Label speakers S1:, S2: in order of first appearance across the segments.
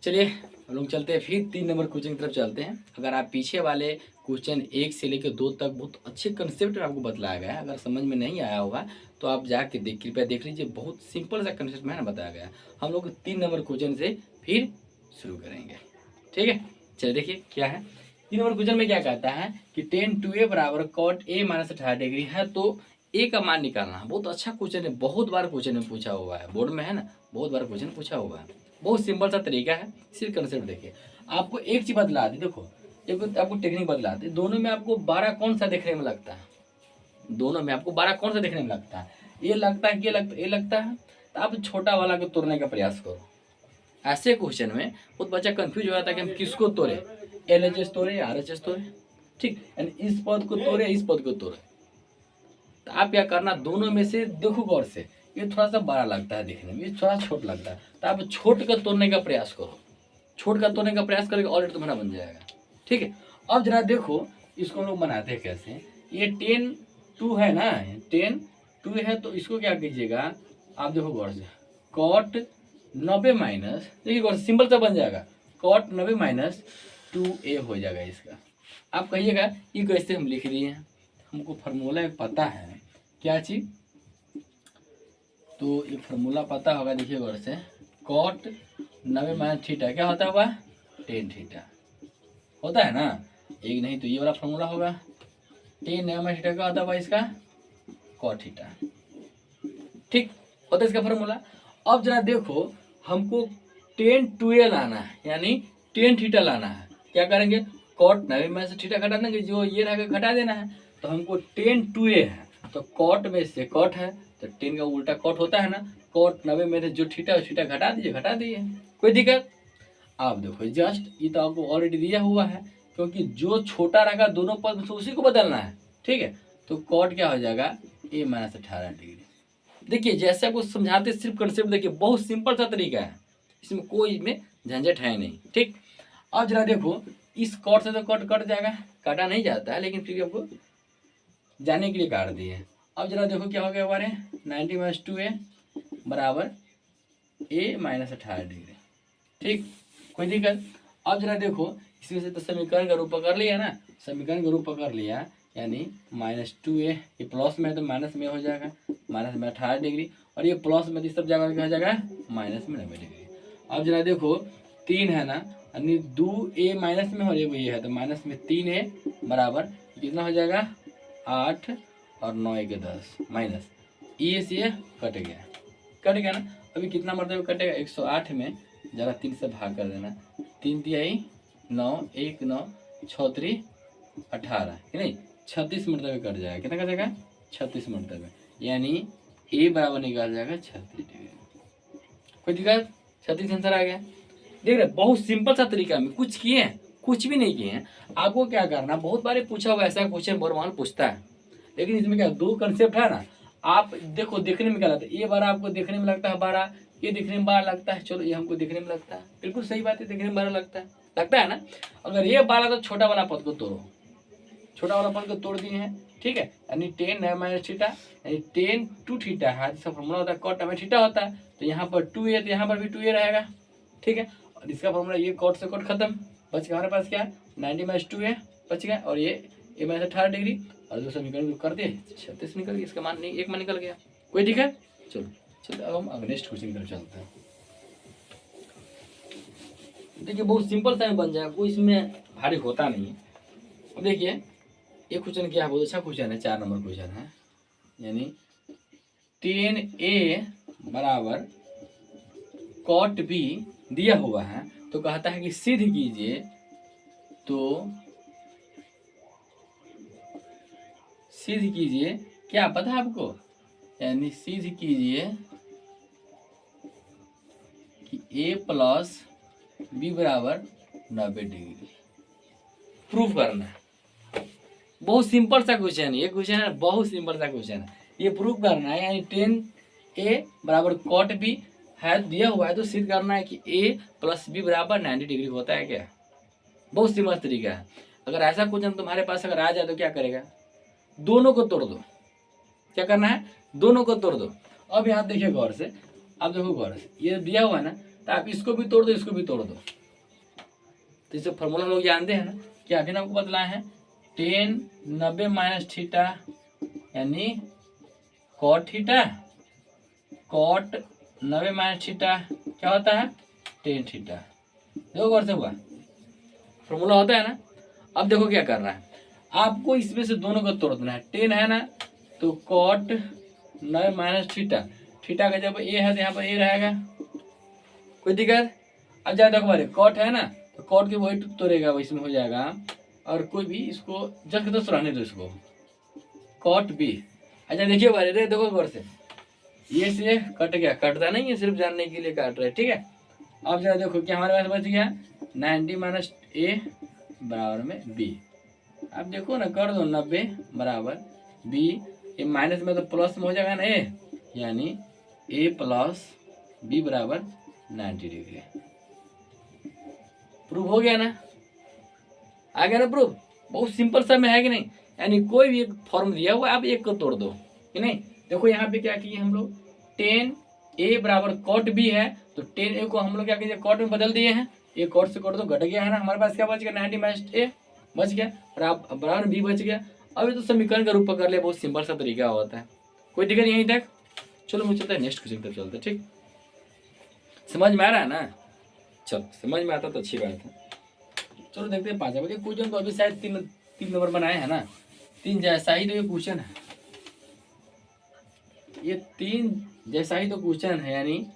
S1: चलिए हम लोग चलते हैं फिर 3 नंबर क्वेश्चन की तरफ चलते हैं। अगर आप पीछे वाले क्वेश्चन 1 से लेकर 2 तक बहुत अच्छे कंसेप्ट में आपको बतलाया गया है, अगर समझ में नहीं आया होगा तो आप जाके कृपया देख लीजिए। बहुत सिंपल सा कंसेप्ट में है ना बताया गया है। हम लोग 3 नंबर क्वेश्चन से फिर शुरू करेंगे, ठीक है। चलिए देखिए क्या है। 3 नंबर क्वेश्चन में क्या कहता है कि टेन टू ए बराबर कॉट ए माइनस 18 डिग्री है, तो ए का मान निकालना है। बहुत अच्छा क्वेश्चन है, बहुत बार क्वेश्चन में पूछा हुआ है, बोर्ड में है ना, बहुत बार क्वेश्चन पूछा हुआ है। बहुत सिंपल सा तरीका है, सिर्फ कंसेप्ट देखिए। आपको एक चीज बदला दी, देखो एक आपको टेक्निक बदला दी। दोनों में आपको 12 कौन सा देखने में लगता है? दोनों में आपको 12 कौन सा देखने में लगता है? ये लगता है कि ये लगता है, तो आप छोटा वाला को तोड़ने का प्रयास करो। ऐसे क्वेश्चन में बहुत बच्चा कंफ्यूज हो जाता है कि हम किसको तोड़े, LHS तोड़े या RHS तोड़े, ठीक। यानी इस पद को तोड़े, इस पद को तोड़े। तो आप क्या करना, दोनों में से देखो गौर से, ये थोड़ा सा बड़ा लगता है देखने में, ये थोड़ा छोट लगता है, तो आप छोट कर तोड़ने का प्रयास करो। छोट का तोड़ने का प्रयास करेंगे, ऑलरेडी तुम्हारा बन जाएगा, ठीक है। अब जरा देखो इसको हम लोग बनाते हैं कैसे। ये 10 2 है ना, 10 2 है, तो इसको क्या कीजिएगा आप, देखो गौर से, कॉट 90 माइनस, देखिए गौर से सिंपल सा बन जाएगा, कॉट 90 माइनस 2a हो जाएगा इसका। आप कहिएगा ये कैसे हम लिख दिए हैं, हमको फार्मूला पता है क्या चीज, तो ये फार्मूला पता होगा। देखिए गौर से, कॉट 90 माइनस थीटा क्या होता होगा, 10 थीटा होता है ना। एक नहीं तो ये वाला फार्मूला होगा, 10 माइनस थीटा क्या होता होगा इसका, कॉट थीटा, ठीक होता है इसका फार्मूला। अब जरा देखो हमको 10 2a लाना है, यानी 10 थीटा लाना है। क्या करेंगे, कॉट 90 में से थीटा घटा देंगे, जो ये रहेगा घटा देना है। तो हमको 10 2a है, तो कॉट में से कॉट है, तो 10 का उल्टा कॉट होता है ना, कॉट 90 में से जो थीटा है थीटा घटा दीजिए, घटा दिए, कोई दिक्कत। आप देखो जस्ट ये तो आपको ऑलरेडी दिया हुआ है, क्योंकि जो छोटा रहेगा दोनों पद में से उसी को बदलना है, ठीक है। तो कॉट क्या हो जाएगा, a माइनस 18 डिग्री। देखिए जैसे आपको समझाते सिर्फ कंसेप्ट देखिए, बहुत सिंपल सा तरीका है, इसमें कोई में झंझट है नहीं, ठीक। अब जरा देखो इस कॉट से तो कॉट कट जाएगा, काटा नहीं जाता है, लेकिन फिर भी आपको जाने के लिए काट दिए। अब जरा देखो क्या हो गया हमारे, 90 माइनस 2a बराबर a माइनस 18 डिग्री, ठीक, कोई दिक्कत। अब जरा देखो इसमें से तो समीकरण का रूप पकड़ लिया ना, समीकरण का रूप पकड़ लिया, यानी -2a, ये प्लस में है तो माइनस में हो जाएगा, माइनस में 18 डिग्री, और ये प्लस में सब जगह क्या हो जाएगा, माइनस में 90 डिग्री। अब जरा देखो 3 है ना, यानी 2a माइनस में हो जाएगा, ये है तो माइनस में 3a बराबर कितना हो जाएगा, 8 और 9 के 10 माइनस, ये से ये कट गया ना। अभी कितना मरतबा कटेगा, 108 में जरा 3 से भाग कर देना, 3 तिहाई 9, 1 9 6 3 18, कि नहीं 36 मरतबे कट जाएगा, कितना कट जाएगा 36 मरतबे, यानी ए बराबर निकाल जाएगा 36 डिग्री। कोई दिक्कत, 36 आंसर आ गया। देख रहे बहुत सिंपल सा तरीका में कुछ किए हैं, कुछ भी नहीं किए हैं। आपको क्या करना, बहुत बार पूछा हुआ ऐसा क्वेश्चन बरमान पूछता है, लेकिन इसमें क्या दो कंसेप्ट है ना। आप देखो देखने में क्या लगता है, ये बार आपको देखने में लगता है 12, ये देखने में 12 लगता है, चलो ये हमको देखने में लगता है, बिल्कुल सही बात है, देखने में 12 लगता है ना। अगर ये 12 तो छोटा वाला पद को तोड़ो, छोटा वाला पद को तोड़ दिए हैं, ठीक है। यानी 10 है माइनस थीटा, यानी 10 2 थीटा है, जिसका फॉर्मूला होता है कॉट में थीटा होता है, तो यहाँ पर 2a, तो यहाँ पर भी 2a रहेगा, ठीक है। और इसका फॉर्मूला ये कॉट से कॉट खत्म, बच गया हमारे पास क्या, 90 माइनस 2a बच गया, और ये a माइनस 18 डिग्री, और जो समीकरण कर दिए 36 निकल गया, इसका मान नहीं, एक मान निकल गया, कोई ठीक है। चलो अब हम नेक्स्ट क्वेश्चन पर चलते हैं। देखिए बहुत सिंपल सा बन जाएगा, कोई इसमें भारी होता नहीं है। अब देखिए ये क्वेश्चन क्या है, बहुत अच्छा क्वेश्चन है, 4 नंबर क्वेश्चन है, यानी 10a बराबर कॉट b दिया हुआ है, तो कहता है कि सिद्ध कीजिए, तो सिद्ध कीजिए क्या पता है आपको, यानी सिद्ध कीजिए कि a प्लस b बराबर 90 डिग्री, प्रूफ करना है। बहुत सिंपल सा क्वेश्चन है, ये क्वेश्चन है बहुत सिंपल सा क्वेश्चन है, ये प्रूफ करना है। यानी 10a बराबर कॉट b है दिया हुआ है, तो सिद्ध करना है कि a प्लस b बराबर 90 डिग्री होता है क्या। बहुत सिंपल तरीका है। अगर ऐसा क्वेश्चन तुम्हारे पास अगर आ जाए तो क्या करेगा, दोनों को तोड़ दो, क्या करना है, दोनों को तोड़ दो। अब यहाँ देखिए गौर से, अब देखो गौर से, ये दिया हुआ है ना, तो आप इसको भी तोड़ दो, इसको भी तोड़ दो। तो इसे फॉर्मूला हम लोग जानते हैं ना, क्या अभी आपको बतलाए हैं, टेन 90 माइनस थीटा यानी cot theta, cot 90 minus theta क्या होता है, टेन थीटा। देखो गौर से हुआ, फॉर्मूला होता है ना। अब देखो क्या कर रहा है, आपको इसमें से दोनों को तोड़ना है। टेन है ना, तो कॉट 90 माइनस थीटा, थीटा का जब ए है तो यहाँ पर ए रहेगा, कोई दिक्कत। अब ज्यादा देखो बारे, कॉट है ना, तो कॉट के वही तोड़ेगा, वही इसमें हो जाएगा। और कोई भी इसको जस्ट के तो रहने दो इसको, कॉट बी। अच्छा देखिए बारे, रे देखो गौर से, ये से कट गया, कटता नहीं है, सिर्फ जानने के लिए काट रहे हैं, ठीक है। अब जरा देखो क्या हमारे पास बच गया, 90 माइनस ए बराबर में बी। अब देखो ना, कर दो 90 बराबर बी, ये माइनस में तो प्लस में हो जाएगा ना ए, यानी ए प्लस बी बराबर 90 डिग्री। प्रूफ हो गया ना, आ गया ना प्रूफ। बहुत सिंपल सा में है कि नहीं, यानी कोई भी एक फॉर्म दिया हुआ आप एक को तोड़ दो कि नहीं। देखो यहाँ पे क्या किए हम लोग, टेन ए बराबर कॉट बी है, तो टेन ए को हम लोग क्या कीजिए कॉट में बदल दिए हैं, ए कॉट से कॉट तो घट गया है ना, हमारे पास क्या बच गया 90 माइनस ए बच गया, और आप बराबर बी बच गया। अभी तो समीकरण का रूप पकड़ ले, बहुत सिंपल सा तरीका होता है, कोई दिक्कत यहीं तक। चलो मुझे चलता है नेक्स्ट क्वेश्चन तक चलते, ठीक। समझ में आ रहा है ना, चलो समझ में आता तो अच्छी बात है। चलो देखते हैं पांचवा क्वेश्चन, तो अभी शायद तीन नंबर बनाए हैं ना, तीन जैसा ही तो ये क्वेश्चन है, ये तीन जैसा ही तो क्वेश्चन है, यानी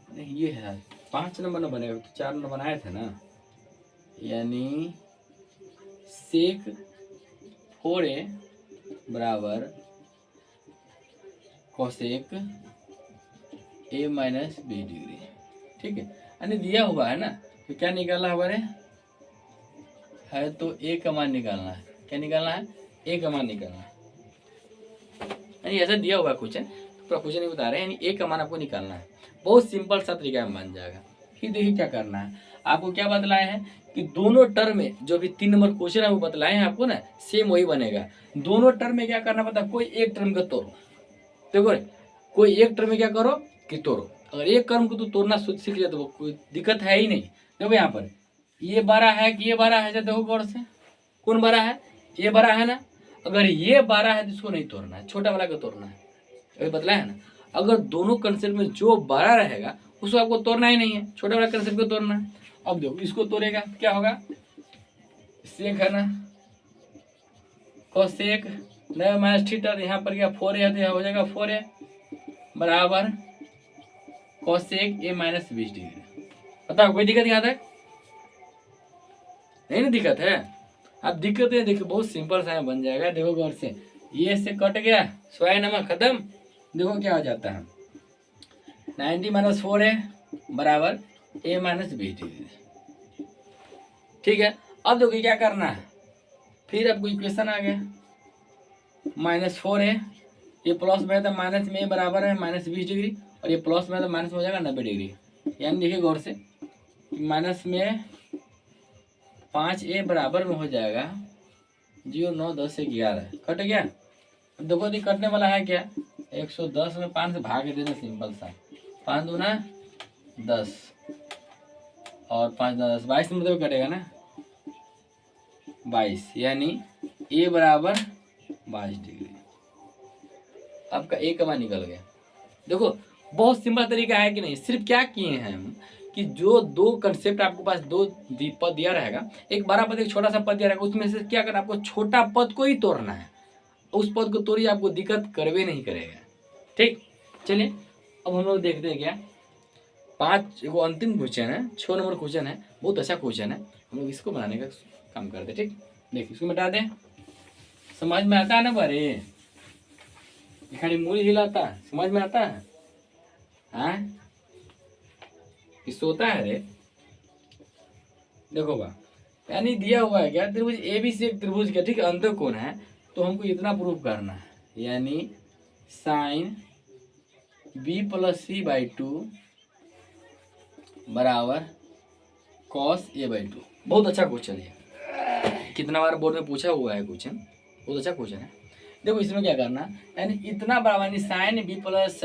S1: नहीं ये है 5 नंबर न बनेगा, तो 4 नंबर बनाए थे ना, यानी सेक 4a बराबर cosec a minus B degree, ठीक है। यानी दिया हुआ है ना, तो क्या निकालना हमारे है, तो ए का मान निकालना है। क्या निकालना है, ए का मान निकालना है, यानी ऐसा दिया हुआ है क्वेश्चन, पूरा क्वेश्चन नहीं बता रहे हैं, यानी ए का मान आपको निकालना है। बहुत सिंपल सा तरीका में बन जाएगा। फिर देखिए क्या करना है, आपको क्या बतलाए हैं कि दोनों टर्म में जो भी 3 नंबर क्वेश्चन है वो बतलाए हैं आपको ना, सेम वही बनेगा। दोनों टर्म में क्या करना पता, कोई एक टर्म का तोड़ो। देखो कोई एक टर्म में क्या करो कि तोड़ो, अगर एक टर्म को तो तोड़ना सीख जाए तो कोई दिक्कत है ही नहीं। देखो यहाँ पर ये 12 है कि ये 12 है, देखो गौर से, कौन 12 है, ये 12 है ना। अगर ये 12 है तो इसको नहीं तोड़ना है, छोटा वाला को तोड़ना है, अभी बतलाया है ना। अगर दोनों कंसेप्ट में जो 12 रहेगा उसको आपको तोड़ना ही नहीं है, छोटा वाला कंसेप्ट को तोड़ना है। अब देखो इसको तोड़ेगा क्या होगा, सेक है ना, कोसेक 9 माइनस थीटा, यहाँ पर क्या 4a है, तो यहाँ हो जाएगा 4a बराबर कोसेक a माइनस 20 डिग्री। बताओ कोई दिक्कत यहाँ तक नहीं ना, दिक्कत है। अब दिक्कत है, देखो बहुत सिंपल सा बन जाएगा। देखो गौर से, ये से कट गया, स्वाय नमक खत्म। देखो क्या हो जाता है, 90 माइनस 4a बराबर a माइनस 20 डिग्री, ठीक है। अब देखो क्या करना है, फिर आपको इक्वेशन आ गया, -4a, ये प्लस में है तो माइनस में बराबर है -20 डिग्री, और ये प्लस में है तो माइनस में हो जाएगा 90 डिग्री। यानी देखिए गौर से, माइनस में 5a बराबर में हो जाएगा 0, 9, 10 से 11, कट गया। अब देखो दी कटने वाला है क्या, 110 में 5 से भाग देना, सिंपल सा, 5 दूना 10 और 5 10, 22 में तो कटेगा ना 22, यानी a बराबर 22 डिग्री। आपका a का मान निकल गया। देखो बहुत सिंपल तरीका है कि नहीं, सिर्फ क्या किए हैं हम कि जो दो कंसेप्ट आपके पास दो पद दिया रहेगा, एक बड़ा पद एक छोटा सा पद दिया रहेगा, उसमें से क्या करना, आपको छोटा पद को ही तोड़ना है, उस पद को तोड़िए, आपको दिक्कत करवे नहीं करेगा, ठीक। चलिए अब हम लोग देखते हैं क्या 5 वो अंतिम क्वेश्चन है, 6 नंबर क्वेश्चन है, बहुत अच्छा क्वेश्चन है, हम लोग इसको बनाने का काम करते हैं, ठीक। देखिए इसको मिटा दें, समझ में आता है ना, बरे खाली मूल हिलाता है, समझ में आता है, हाँ सोता है रे। देखो बा, यानी दिया हुआ है क्या, त्रिभुज ए बी सी एक त्रिभुज का, ठीक है, अंतर कोण है, तो हमको इतना प्रूफ करना है, यानी sine B plus C by 2 बराबर कॉस ए बाई 2। बहुत अच्छा क्वेश्चन है, कितना बार बोर्ड में पूछा हुआ है क्वेश्चन, बहुत अच्छा क्वेश्चन है। देखो इसमें क्या करना, यानी इतना बराबर, यानी साइन बी प्लस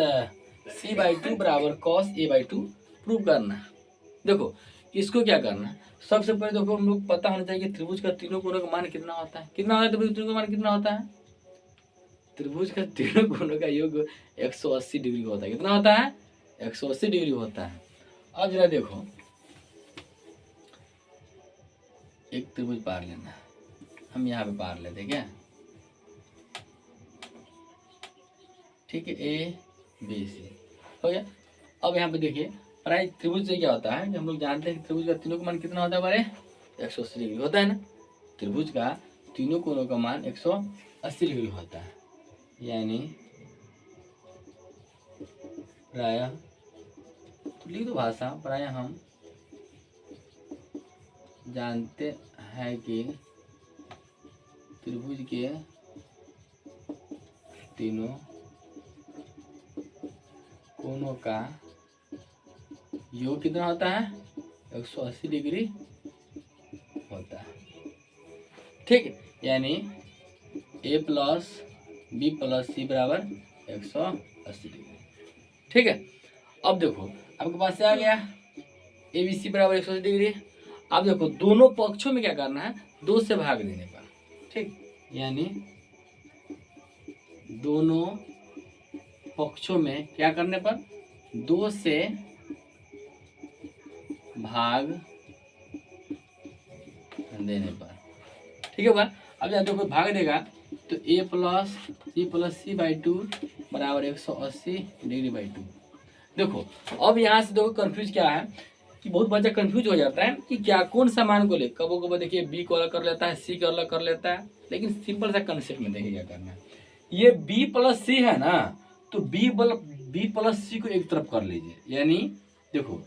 S1: c/2 बराबर cos a/2 प्रूव करना है। देखो इसको क्या करना है, सबसे पहले देखो हम लोग पता होना चाहिए कि त्रिभुज का तीनों कोणों का मान कितना होता है। कितना होता है त्रिभुज का मान कितना होता है? त्रिभुज का तीनों कोणों का योग 180 डिग्री होता है। कितना होता है? 180 डिग्री होता है। अब जरा देखो एक त्रिभुज पार लेना, हम यहाँ पे पार लेते क्या, ठीक है, ए बी सी हो गया। अब यहाँ पे देखिए प्राय त्रिभुज से क्या होता है कि हम लोग जानते हैं कि त्रिभुज का तीनों का मान कितना होता है हमारे 180 डिग्री होता है ना। त्रिभुज का तीनों कोणों का मान 180 डिग्री होता है, यानी प्राय तो लिख दो भाषा, प्राय हम जानते हैं कि त्रिभुज के तीनों कोणों का योग कितना होता है? 180 डिग्री होता है, ठीक है, यानी a प्लस बी प्लस सी बराबर 180 डिग्री, ठीक है। अब देखो आपके पास से आ गया ए बी सी बराबर 180 डिग्री। अब देखो दोनों पक्षों में क्या करना है, 2 से भाग देने पर, ठीक, यानी दोनों पक्षों में क्या करने पर, 2 से भाग देने पर, ठीक है बा। अब जब देखो भाग देगा तो a प्लस c/2 बराबर 180 डिग्री बाई 2। देखो अब यहाँ से देखो कंफ्यूज क्या है कि बहुत बच्चा कंफ्यूज हो जाता है कि क्या कौन सा मान को ले, कबो कबो देखिए b को अलग कर लेता है, c को अलग कर लेता है, लेकिन सिंपल सा कंसेप्ट में देखिए क्या करना है। ये b प्लस c है ना, तो b प्लस c को एक तरफ कर लीजिए, यानी देखो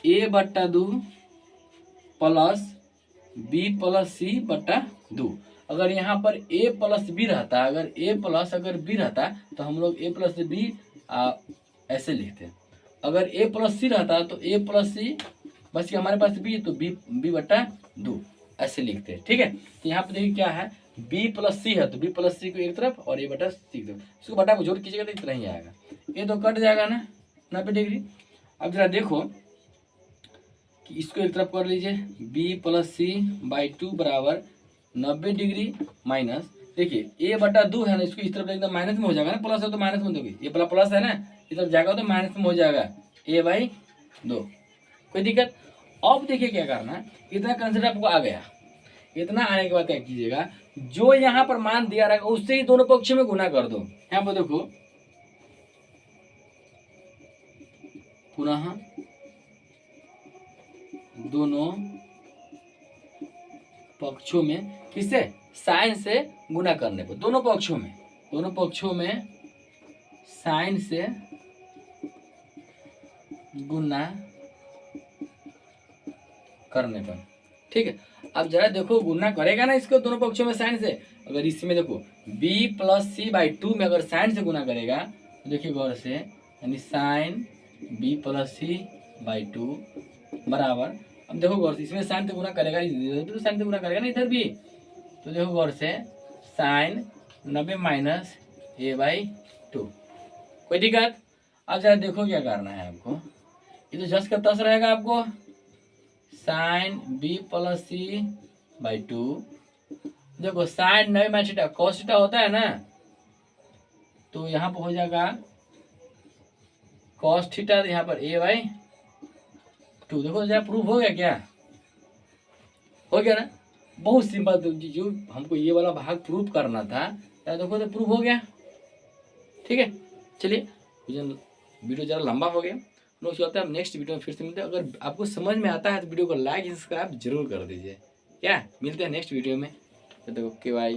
S1: a/2 plus b plus c बटा 2। अगर यहाँ पर a प्लस बी रहता, अगर a प्लस अगर b रहता तो हम लोग a प्लस बी ऐसे लिखते। अगर a प्लस सी रहता तो a प्लस सी, बस ये हमारे पास b तो b बटा 2 ऐसे लिखते, ठीक है। तो यहाँ पे देखिए क्या है, b प्लस सी है तो b प्लस सी को एक तरफ और a बटा सी की तरफ, इसको बटा को जोड़ कीजिएगा तो इतना ही आएगा, ये तो कट जाएगा ना 90 डिग्री। अब जरा देखो कि इसको एक तरफ कर लीजिए, b प्लस सी बाई 2 बराबर 90 डिग्री माइनस, देखिए a बटा 2 है ना, इसको इस तरफ एकदम माइनस में हो जाएगा ना, प्लस है तो माइनस में दोगे, ये प्लस है ना, इस तरफ जाएगा तो माइनस में हो जाएगा a/2, कोई दिक्कत। अब देखिए क्या करना है, इतना कंसेप्ट आपको आ गया, इतना आने के बाद क्या कीजिएगा, जो यहाँ पर मान दिया रहेगा उससे ही दोनों पक्षों में गुना कर दो। यहाँ पर देखो पुनः दोनों पक्षों में किससे, साइन से गुना करने पर, दोनों पक्षों में साइन से गुना करने पर, ठीक है। अब जरा देखो गुना करेगा ना इसको दोनों पक्षों में साइन से, अगर इसमें देखो b प्लस सी बाई 2 में अगर साइन से गुना करेगा तो देखिए गौर से, यानी sine b plus C by 2 बराबर, अब देखो गौर से इसमें साइन से गुना करेगा, इधर भी साइन से गुना करेगा ना इधर भी, तो देखो गौर से साइन 90 माइनस a/2, कोई दिक्कत। अब जरा देखो क्या करना है आपको, ये तो जस का तस रहेगा आपको, sine b plus C by 2, देखो sine 90 minus theta cos theta होता है ना, तो यहाँ पर हो जाएगा कॉस थीटा, यहाँ पर a/2। देखो जरा प्रूफ हो गया क्या, हो गया ना, बहुत सिंपल। जो हमको ये वाला भाग प्रूफ करना था, देखो तो प्रूफ हो गया, ठीक है। चलिए वीडियो ज़रा लंबा हो गया, लोग चलते हैं, नेक्स्ट वीडियो में फिर से मिलते हैं। अगर आपको समझ में आता है तो वीडियो को लाइक सब्सक्राइब जरूर कर दीजिए, क्या मिलते हैं नेक्स्ट वीडियो में, तो ओके बाय।